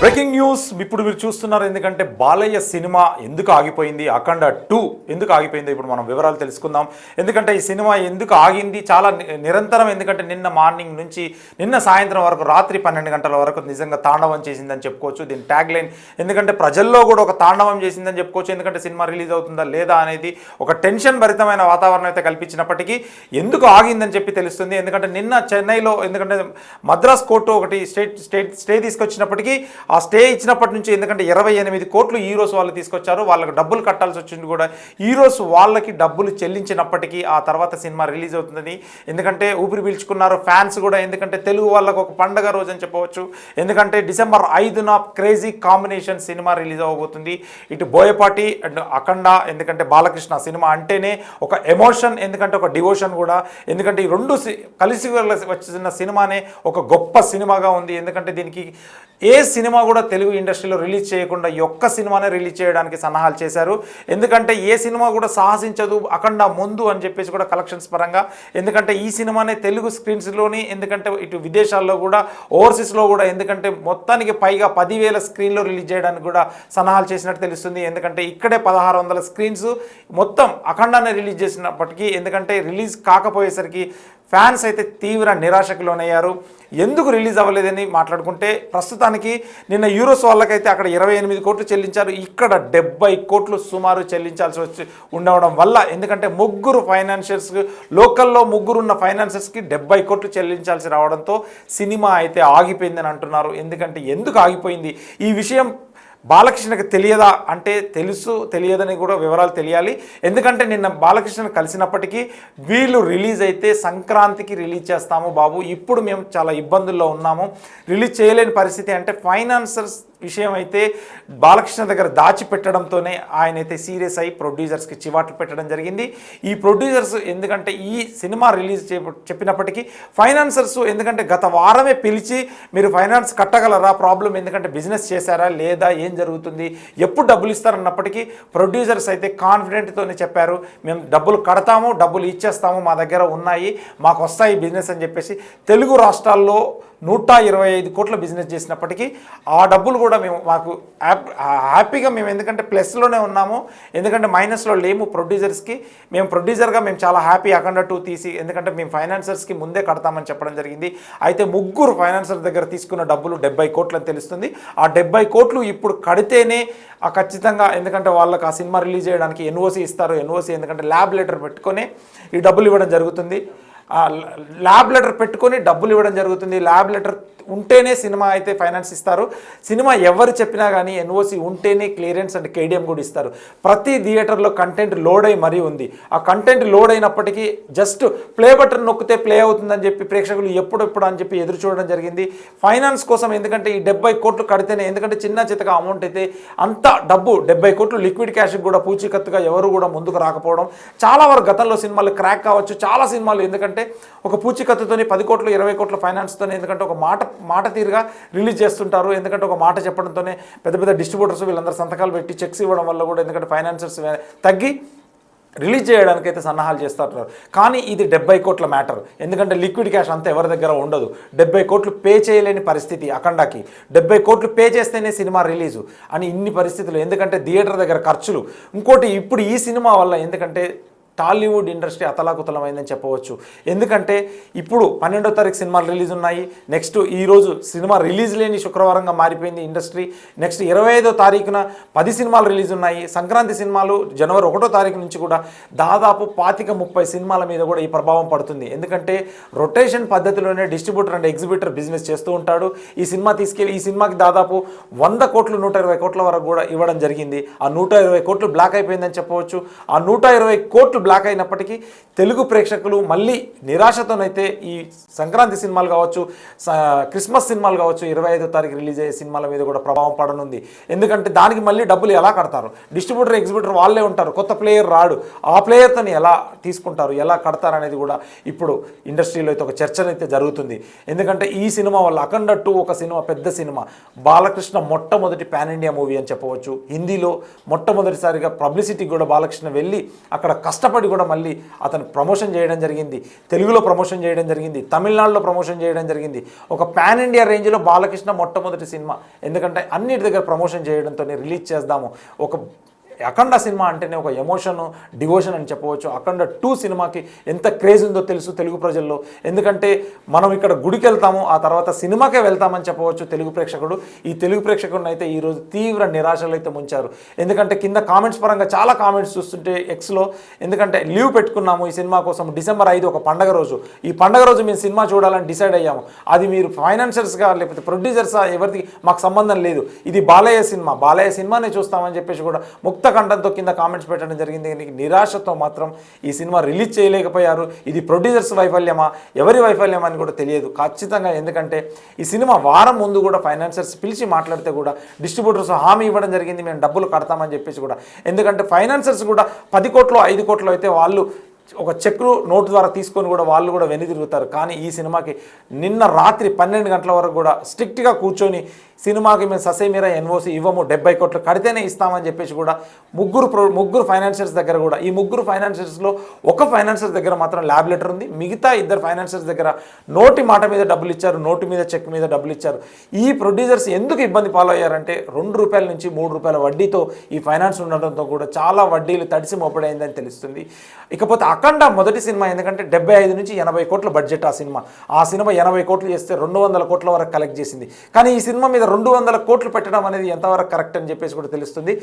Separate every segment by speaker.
Speaker 1: Breaking news ఇప్పుడు మీరు చూస్తున్నారు. ఎందుకంటే బాలయ్య సినిమా ఎందుకు ఆగిపోయింది, అఖండ 2 ఎందుకు ఆగిపోయిందో ఇప్పుడు మనం వివరాలు తెలుసుకుందాం. ఎందుకంటే ఈ సినిమా ఎందుకు ఆగింది చాలా నిరంతరం, ఎందుకంటే నిన్న మార్నింగ్ నుంచి నిన్న సాయంత్రం వరకు రాత్రి 12 గంటల వరకు నిజంగా తాండవం చేసిందని చెప్పుకోవచ్చు. దీని ట్యాగ్ లైన్ ఎందుకంటే ప్రజల్లో కూడా ఒక తాండవం చేసిందని చెప్పుకోవచ్చు. ఎందుకంటే సినిమా రిలీజ్ అవుతుందా లేదా అనేది ఒక టెన్షన్ భరితమైన వాతావరణం అయితే కల్పించినప్పటికీ ఎందుకు ఆగిందని చెప్పి తెలుస్తుంది. ఎందుకంటే నిన్న చెన్నైలో ఎందుకంటే మద్రాస్ కోర్టు ఒకటి స్టే తీసుకొచ్చినప్పటికీ ఆ స్టే ఇచ్చినప్పటి నుంచి ఎందుకంటే 28 కోట్లు హీరోస్ వాళ్ళు తీసుకొచ్చారు. వాళ్ళకి డబ్బులు కట్టాల్సి వచ్చింది కూడా. హీరోస్ వాళ్ళకి డబ్బులు చెల్లించినప్పటికీ ఆ తర్వాత సినిమా రిలీజ్ అవుతుందని ఎందుకంటే ఊపిరి పీల్చుకున్నారు ఫ్యాన్స్ కూడా. ఎందుకంటే తెలుగు వాళ్ళకు ఒక పండగ రోజు అని చెప్పవచ్చు. ఎందుకంటే డిసెంబర్ 5న క్రేజీ కాంబినేషన్ సినిమా రిలీజ్ అవ్వబోతుంది. ఇటు బోయపాటి అండ్ అఖండ, ఎందుకంటే బాలకృష్ణ సినిమా అంటేనే ఒక ఎమోషన్, ఎందుకంటే ఒక డివోషన్ కూడా. ఎందుకంటే ఈ రెండు కలిసి వచ్చిన సినిమానే ఒక గొప్ప సినిమాగా ఉంది. ఎందుకంటే దీనికి ఏ సినిమా కూడా తెలుగు ఇండస్ట్రీలో రిలీజ్ చేయకుండా ఈ ఒక్క సినిమానే రిలీజ్ చేయడానికి సన్నాహాలు చేశారు. ఎందుకంటే ఏ సినిమా కూడా సాహసించదు అఖండ ముందు అని చెప్పేసి కూడా కలెక్షన్స్ పరంగా. ఎందుకంటే ఈ సినిమానే తెలుగు స్క్రీన్స్లోని, ఎందుకంటే ఇటు విదేశాల్లో కూడా ఓవర్సీస్లో కూడా ఎందుకంటే మొత్తానికి పైగా 10,000 స్క్రీన్లో రిలీజ్ చేయడానికి కూడా సన్నాహాలు చేసినట్టు తెలుస్తుంది. ఎందుకంటే ఇక్కడే 1600 స్క్రీన్స్ మొత్తం అఖండానే రిలీజ్ చేసినప్పటికీ ఎందుకంటే రిలీజ్ కాకపోయేసరికి ఫ్యాన్స్ అయితే తీవ్ర నిరాశకు లోనయ్యారు. ఎందుకు రిలీజ్ అవ్వలేదని మాట్లాడుకుంటే ప్రస్తుతానికి నిన్న యూరోస్ వాళ్ళకైతే అక్కడ 28 కోట్లు చెల్లించారు, ఇక్కడ 70 కోట్లు సుమారు చెల్లించాల్సి వచ్చి ఉండడం వల్ల ఎందుకంటే ముగ్గురు ఫైనాన్షియర్స్ లోకల్లో ముగ్గురున్న ఫైనాన్షియర్స్కి 70 కోట్లు చెల్లించాల్సి రావడంతో సినిమా అయితే ఆగిపోయిందని అంటున్నారు. ఎందుకంటే ఎందుకు ఆగిపోయింది ఈ విషయం బాలకృష్ణకి తెలియదా అంటే తెలుసు, తెలియదని కూడా వివరాలు తెలియాలి. ఎందుకంటే నిన్న బాలకృష్ణను కలిసినప్పటికీ వీళ్ళు రిలీజ్ అయితే సంక్రాంతికి రిలీజ్ చేస్తాము బాబు, ఇప్పుడు మేము చాలా ఇబ్బందుల్లో ఉన్నాము, రిలీజ్ చేయలేని పరిస్థితి అంటే ఫైనాన్సర్స్ విషయం అయితే బాలకృష్ణ దగ్గర దాచిపెట్టడంతోనే ఆయన అయితే సీరియస్ అయ్యి ప్రొడ్యూసర్స్కి చివాట్లు పెట్టడం జరిగింది. ఈ ప్రొడ్యూసర్స్ ఎందుకంటే ఈ సినిమా రిలీజ్ చెప్పినప్పటికీ ఫైనాన్సర్స్ ఎందుకంటే గత వారమే పిలిచి మీరు ఫైనాన్స్ కట్టగలరా, ప్రాబ్లం ఎందుకంటే బిజినెస్ చేశారా లేదా, ఏం జరుగుతుంది, ఎప్పుడు డబ్బులు ఇస్తారన్నప్పటికీ ప్రొడ్యూసర్స్ అయితే కాన్ఫిడెంట్తోనే చెప్పారు మేము డబ్బులు కడతాము, డబ్బులు ఇచ్చేస్తాము, మా దగ్గర ఉన్నాయి, మాకు వస్తాయి బిజినెస్ అని చెప్పేసి. తెలుగు రాష్ట్రాల్లో 125 కోట్ల బిజినెస్ చేసినప్పటికీ ఆ డబ్బులు కూడా మేము మాకు హ్యాపీగా మేము ఎందుకంటే ప్లస్లోనే ఉన్నాము, ఎందుకంటే మైనస్లో లేము. ప్రొడ్యూసర్స్కి మేము ప్రొడ్యూసర్గా మేము చాలా హ్యాపీ అఖండ 2 తీసి, ఎందుకంటే మేము ఫైనాన్సర్స్కి ముందే కడతామని చెప్పడం జరిగింది. అయితే ముగ్గురు ఫైనాన్సర్ దగ్గర తీసుకున్న డబ్బులు 70 కోట్లు అని తెలుస్తుంది. ఆ 70 కోట్లు ఇప్పుడు కడితేనే ఖచ్చితంగా ఎందుకంటే వాళ్ళకి ఆ సినిమా రిలీజ్ చేయడానికి ఎన్ఓసి ఇస్తారు. ఎన్ఓసి ఎందుకంటే ల్యాబ్ లెటర్ పెట్టుకొని ఈ డబ్బులు ఇవ్వడం జరుగుతుంది. ల్యాబ్ లెటర్ పెట్టుకొని డబ్బులు ఇవ్వడం జరుగుతుంది. ల్యాబ్ లెటర్ ఉంటేనే సినిమా అయితే ఫైనాన్స్ ఇస్తారు. సినిమా ఎవరు చెప్పినా కానీ ఎన్ఓసి ఉంటేనే క్లియరెన్స్ అండ్ కేడిఎం కూడా ఇస్తారు. ప్రతి థియేటర్లో కంటెంట్ లోడ్ అయి మరీ ఉంది. ఆ కంటెంట్ లోడ్ అయినప్పటికీ జస్ట్ ప్లే బటన్ నొక్కితే ప్లే అవుతుందని చెప్పి ప్రేక్షకులు ఎప్పుడెప్పుడు అని చెప్పి ఎదురు చూడడం జరిగింది ఫైనాన్స్ కోసం. ఎందుకంటే ఈ 70 కోట్లు కడితేనే, ఎందుకంటే చిన్న చితక అమౌంట్ అయితే అంత డబ్బు 70 కోట్లు లిక్విడ్ క్యాష్కి కూడా పూచీకత్తుగా ఎవరు కూడా ముందుకు రాకపోవడం. చాలా వరకు గతంలో సినిమాలు క్రాక్ కావచ్చు, చాలా సినిమాలు ఎందుకంటే ఒక పూచీకత్తుతోని 10 కోట్లు 20 కోట్ల ఫైనాన్స్తో ఎందుకంటే ఒక మాట తీరుగా రిలీజ్ చేస్తుంటారు. ఎందుకంటే ఒక మాట చెప్పడంతోనే పెద్ద పెద్ద డిస్ట్రిబ్యూటర్స్ వీళ్ళందరూ సంతకాలు పెట్టి చెక్స్ ఇవ్వడం వల్ల కూడా ఎందుకంటే ఫైనాన్సర్స్ తగ్గి రిలీజ్ చేయడానికి అయితే సన్నాహాలు చేస్తుంటారు. కానీ ఇది 70 కోట్ల మ్యాటర్. ఎందుకంటే లిక్విడ్ క్యాష్ అంతా ఎవరి దగ్గర ఉండదు. 70 కోట్లు పే చేయలేని పరిస్థితి అఖండాకి. 70 కోట్లు పే చేస్తేనే సినిమా రిలీజు అని ఇన్ని పరిస్థితులు. ఎందుకంటే థియేటర్ దగ్గర ఖర్చులు. ఇంకోటి ఇప్పుడు ఈ సినిమా వల్ల ఎందుకంటే టాలీవుడ్ ఇండస్ట్రీ అతలాకుతలమైందని చెప్పవచ్చు. ఎందుకంటే ఇప్పుడు 12వ తారీఖు సినిమాలు రిలీజ్ ఉన్నాయి. నెక్స్ట్ ఈరోజు సినిమా రిలీజ్ లేని శుక్రవారంగా మారిపోయింది ఇండస్ట్రీ. నెక్స్ట్ 25వ తారీఖున 10 సినిమాలు రిలీజ్ ఉన్నాయి. సంక్రాంతి సినిమాలు జనవరి 1వ తారీఖు నుంచి కూడా దాదాపు 25-30 సినిమాల మీద కూడా ఈ ప్రభావం పడుతుంది. ఎందుకంటే రొటేషన్ పద్ధతిలోనే డిస్ట్రిబ్యూటర్ అండ్ ఎగ్జిబిటర్ బిజినెస్ చేస్తూ ఉంటాడు. ఈ సినిమా తీసుకెళ్ళి ఈ సినిమాకి దాదాపు 100 కోట్లు 120 కోట్ల వరకు కూడా ఇవ్వడం జరిగింది. ఆ 120 కోట్లు బ్లాక్ అయిపోయిందని చెప్పవచ్చు. ఆ 120 కోట్లు బ్లాక్ అయినప్పటికీ తెలుగు ప్రేక్షకులు మళ్ళీ నిరాశతోనైతే ఈ సంక్రాంతి సినిమాలు కావచ్చు, క్రిస్మస్ సినిమాలు కావచ్చు, 25వ తారీఖు రిలీజ్ అయ్యే సినిమాల మీద కూడా ప్రభావం పడనుంది. ఎందుకంటే దానికి మళ్ళీ డబ్బులు ఎలా కడతారు, డిస్ట్రిబ్యూటర్ ఎగ్జిబిటర్ వాళ్ళే ఉంటారు, కొత్త ప్లేయర్ రాడు, ఆ ప్లేయర్తోని ఎలా తీసుకుంటారు, ఎలా కడతారు అనేది కూడా ఇప్పుడు ఇండస్ట్రీలో అయితే ఒక చర్చ అయితే జరుగుతుంది. ఎందుకంటే ఈ సినిమా వల్ల అఖండ 2 ఒక సినిమా, పెద్ద సినిమా, బాలకృష్ణ మొట్టమొదటి పాన్ ఇండియా మూవీ అని చెప్పవచ్చు. హిందీలో మొట్టమొదటిసారిగా పబ్లిసిటీ కూడా బాలకృష్ణ వెళ్ళి అక్కడ కష్టపడి కష్టపడి కూడా మళ్ళీ అతను ప్రమోషన్ చేయడం జరిగింది, తెలుగులో ప్రమోషన్ చేయడం జరిగింది, తమిళనాడులో ప్రమోషన్ చేయడం జరిగింది. ఒక పాన్ ఇండియా రేంజ్లో బాలకృష్ణ మొట్టమొదటి సినిమా, ఎందుకంటే అన్నిటి దగ్గర ప్రమోషన్ చేయడంతో రిలీజ్ చేద్దాము. ఒక అఖండ సినిమా అంటేనే ఒక ఎమోషన్, డివోషన్ అని చెప్పవచ్చు. అఖండ 2 సినిమాకి ఎంత క్రేజ్ ఉందో తెలుసు తెలుగు ప్రజల్లో. ఎందుకంటే మనం ఇక్కడ గుడికి వెళ్తాము, ఆ తర్వాత సినిమాకే వెళ్తామని చెప్పవచ్చు తెలుగు ప్రేక్షకుడు. ఈ తెలుగు ప్రేక్షకుడిని అయితే ఈరోజు తీవ్ర నిరాశలు అయితే ముంచారు. ఎందుకంటే కింద కామెంట్స్ పరంగా చాలా కామెంట్స్ చూస్తుంటే ఎక్స్లో, ఎందుకంటే లీవ్ పెట్టుకున్నాము ఈ సినిమా కోసం, డిసెంబర్ 5 ఒక పండగ రోజు, ఈ పండగ రోజు మేము సినిమా చూడాలని డిసైడ్ అయ్యాము. అది మీరు ఫైనాన్షియర్స్గా లేకపోతే ప్రొడ్యూసర్సా ఎవరికి మాకు సంబంధం లేదు, ఇది బాలయ్య సినిమానే చూస్తామని చెప్పేసి కూడా ముక్త కంఠంతో కింద కామెంట్స్ పెట్టడం జరిగింది. నిరాశతో మాత్రం ఈ సినిమా రిలీజ్ చేయలేకపోయారు. ఇది ప్రొడ్యూసర్స్ వైఫల్యమా ఎవరి వైఫల్యమా అని కూడా తెలియదు ఖచ్చితంగా. ఎందుకంటే ఈ సినిమా వారం ముందు కూడా ఫైనాన్సర్స్ పిలిచి మాట్లాడితే కూడా డిస్ట్రిబ్యూటర్స్ హామీ ఇవ్వడం జరిగింది, మేము డబ్బులు కడతామని చెప్పేసి కూడా. ఎందుకంటే ఫైనాన్సర్స్ కూడా 10 కోట్లు 5 కోట్లు అయితే వాళ్ళు ఒక చెక్ నోటు ద్వారా తీసుకొని కూడా వాళ్ళు కూడా వెనుదిరుగుతారు. కానీ ఈ సినిమాకి నిన్న రాత్రి 12 గంటల వరకు కూడా స్ట్రిక్ట్గా కూర్చొని సినిమాకి మేము ససేమిరా ఎన్ఓసి ఇవ్వము, 70 కోట్లు కడితేనే ఇస్తామని చెప్పేసి కూడా ముగ్గురు ఫైనాన్షియర్స్ దగ్గర కూడా, ఈ ముగ్గురు ఫైనాన్షియర్స్లో ఒక ఫైనాన్షియర్ దగ్గర మాత్రం ల్యాబ్ లెటర్ ఉంది, మిగతా 2 ఫైనాన్షియర్స్ దగ్గర నోటి మాట మీద డబ్బులు ఇచ్చారు, నోటి మీద చెక్ మీద డబ్బులు ఇచ్చారు. ఈ ప్రొడ్యూసర్స్ ఎందుకు ఇబ్బంది పాలయ్యారంటే ₹2 నుంచి ₹3 వడ్డీతో ఈ ఫైనాన్స్ ఉండడంతో కూడా చాలా వడ్డీలు తడిసి మోపడైందని తెలుస్తుంది. ఇకపోతే అఖండ మొదటి సినిమా, ఎందుకంటే 75 నుంచి 80 కోట్ల బడ్జెట్ ఆ సినిమా 80 కోట్లు చేస్తే 200 కోట్ల వరకు కలెక్ట్ చేసింది. కానీ ఈ సినిమా మీద 200 కోట్లు పెట్టడం అనేది ఎంతవరకు కరెక్ట్ అని చెప్పేసి కూడా తెలుస్తుంది.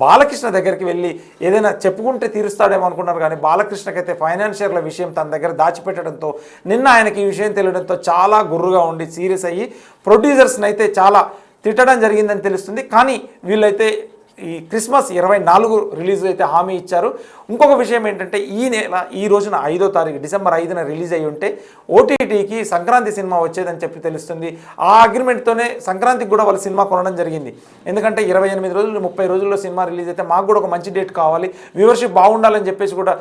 Speaker 1: బాలకృష్ణ దగ్గరికి వెళ్ళి ఏదైనా చెప్పుకుంటే తీరుస్తాడేమో అనుకున్నారు, కానీ బాలకృష్ణకైతే ఫైనాన్షియర్ల విషయం తన దగ్గర దాచిపెట్టడంతో నిన్న ఆయనకి ఈ విషయం తెలియడంతో చాలా గుర్రుగా ఉండి సీరియస్ అయ్యి ప్రొడ్యూసర్స్ని అయితే చాలా తిట్టడం జరిగిందని తెలుస్తుంది. కానీ వీళ్ళైతే ఈ క్రిస్మస్ 24 రిలీజ్ అయితే హామీ ఇచ్చారు. ఇంకొక విషయం ఏంటంటే ఈ రోజున 5వ తారీఖు డిసెంబర్ 5న రిలీజ్ అయ్యి ఉంటే ఓటీటీకి సంక్రాంతి సినిమా వచ్చేదని చెప్పి తెలుస్తుంది. ఆ అగ్రిమెంట్తోనే సంక్రాంతికి కూడా వాళ్ళు సినిమా కొనడం జరిగింది. ఎందుకంటే 28 రోజులు 30 రోజుల్లో సినిమా రిలీజ్ అయితే మాకు కూడా ఒక మంచి డేట్ కావాలి, వ్యూవర్షిప్ బాగుండాలని చెప్పేసి కూడా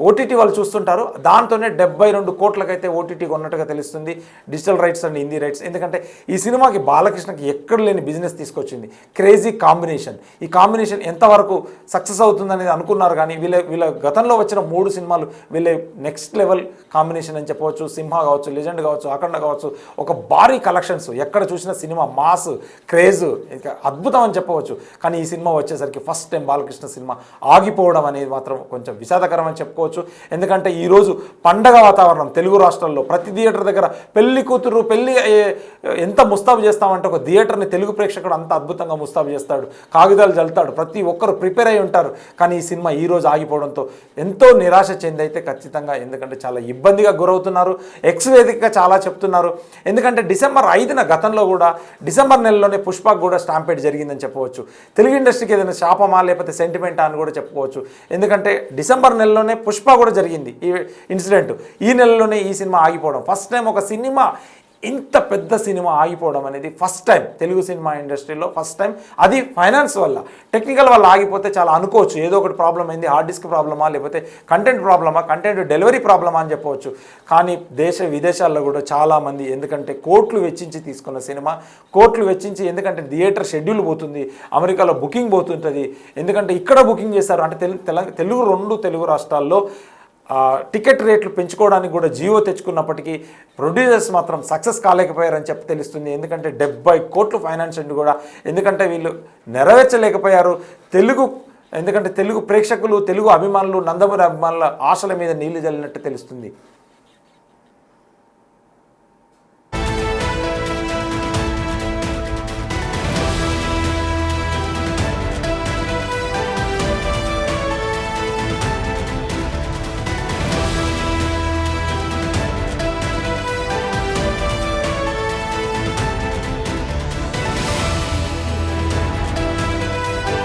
Speaker 1: ఓటీటీ వాళ్ళు చూస్తుంటారు. దాంతోనే 72 కోట్లకైతే ఓటీటీ కొన్నట్టుగా తెలుస్తుంది, digital rights and Hindi rights. ఎందుకంటే ఈ సినిమాకి బాలకృష్ణకి ఎక్కడ లేని బిజినెస్ తీసుకొచ్చింది, క్రేజీ కాంబినేషన్. ఈ కాంబినేషన్ ఎంతవరకు సక్సెస్ అవుతుందనేది అనుకున్నారు, కానీ వీళ్ళ గతంలో వచ్చిన 3 సినిమాలు వీళ్ళ నెక్స్ట్ లెవెల్ కాంబినేషన్ అని చెప్పవచ్చు. సింహ కావచ్చు, లెజెండ్ కావచ్చు, అఖండ కావచ్చు, ఒక భారీ కలెక్షన్స్, ఎక్కడ చూసిన సినిమా మాస్ క్రేజ్ అద్భుతం అని చెప్పవచ్చు. కానీ ఈ సినిమా వచ్చేసరికి ఫస్ట్ టైం బాలకృష్ణ సినిమా ఆగిపోవడం అనేది మాత్రం కొంచెం విషాదకరం అని చెప్పుకోవచ్చు. ఎందుకంటే ఈరోజు పండగ వాతావరణం తెలుగు రాష్ట్రాల్లో ప్రతి థియేటర్ దగ్గర పెళ్లి కూతురు పెళ్లి ఎంత ముస్తాబు చేస్తామంటే ఒక థియేటర్ని తెలుగు ప్రేక్షకుడు అంత అద్భుతంగా ముస్తాబు చేస్తాడు, కాగితాలు జల్తాడు, ప్రతి ఒక్కరు ప్రిపేర్ అయి ఉంటారు. కానీ ఈ సినిమా ఈరోజు ఆగిపోవడంతో ఎంతో నిరాశ చెంది అయితే ఖచ్చితంగా, ఎందుకంటే చాలా ఇబ్బందిగా గురవుతున్నారు. ఎక్స్ వేదికగా చాలా చెప్తున్నారు. ఎందుకంటే డిసెంబర్ 5న గతంలో కూడా డిసెంబర్ నెలలోనే పుష్పకు కూడా స్టాంపేట్ జరిగిందని చెప్పవచ్చు. తెలుగు ఇండస్ట్రీకి ఏదైనా శాపమా లేకపోతే సెంటిమెంటా అని కూడా చెప్పుకోవచ్చు. ఎందుకంటే డిసెంబర్ నెలలోనే పుష్ప కూడా జరిగింది ఈ ఇన్సిడెంట్, ఈ నెలలోనే ఈ సినిమా ఆగిపోవడం. ఫస్ట్ టైం ఒక సినిమా, ఇంత పెద్ద సినిమా ఆగిపోవడం అనేది ఫస్ట్ టైం తెలుగు సినిమా ఇండస్ట్రీలో, ఫస్ట్ టైం. అది ఫైనాన్స్ వల్ల, టెక్నికల్ వల్ల ఆగిపోతే చాలా అనుకోవచ్చు, ఏదో ఒకటి ప్రాబ్లం అయింది, హార్డ్ డిస్క్ ప్రాబ్లమా లేకపోతే కంటెంట్ ప్రాబ్లమా, కంటెంట్ డెలివరీ ప్రాబ్లమా అని చెప్పవచ్చు. కానీ దేశ విదేశాల్లో కూడా చాలామంది, ఎందుకంటే కోట్లు వెచ్చించి తీసుకున్న సినిమా, కోట్లు వెచ్చించి, ఎందుకంటే థియేటర్ షెడ్యూల్ పోతుంది, అమెరికాలో బుకింగ్ పోతుంటుంది, ఎందుకంటే ఇక్కడ బుకింగ్ చేశారు. అంటే రెండు తెలుగు రాష్ట్రాల్లో టికెట్ రేట్లు పెంచుకోవడానికి కూడా జీవో తెచ్చుకున్నప్పటికీ ప్రొడ్యూసర్స్ మాత్రం సక్సెస్ కాలేకపోయారని చెప్పి తెలుస్తుంది. ఎందుకంటే 70 కోట్లు ఫైనాన్షియల్ కూడా, ఎందుకంటే వీళ్ళు నెరవేర్చలేకపోయారు. ఎందుకంటే తెలుగు ప్రేక్షకులు, తెలుగు అభిమానులు, నందమూరి అభిమానుల ఆశల మీద నీళ్లు జల్లినట్టు తెలుస్తుంది.